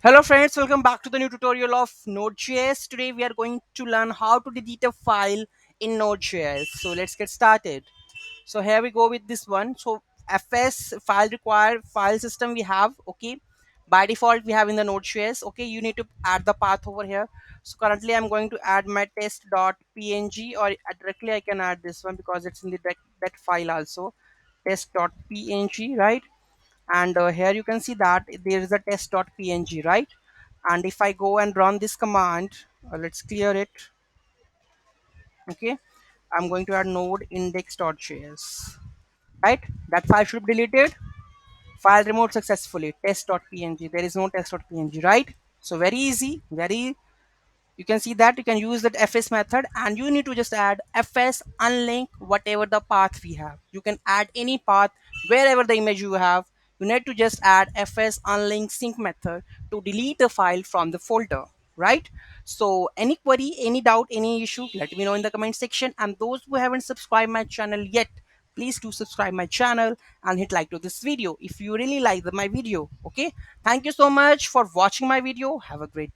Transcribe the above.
Hello friends, welcome back to the new tutorial of Node.js. Today we are going to learn how to delete a file in Node.js. So let's get started. So here we go with this one. So fs file require file system we have, okay. By default we have in the Node.js, okay. You need to add the path over here. So currently I'm going to add my test.png, or directly I can add this one because it's in the that file also, test.png, right? And here you can see that there is a test.png, right? And if I go and run this command, let's clear it, okay. I'm going to add node index.js, right? That file should be deleted. File removed successfully, test.png. There is no test.png, right? So very easy, very, you can see that you can use that fs method, and you need to just add fs unlink whatever the path we have. You can add any path wherever the image you have. You need to just add fs unlink sync method to delete the file from the folder, right? So any query, any doubt, any issue, let me know in the comment section. And those who haven't subscribed my channel yet, please do subscribe my channel and hit like to this video if you really like my video, okay. Thank you so much for watching my video. Have a great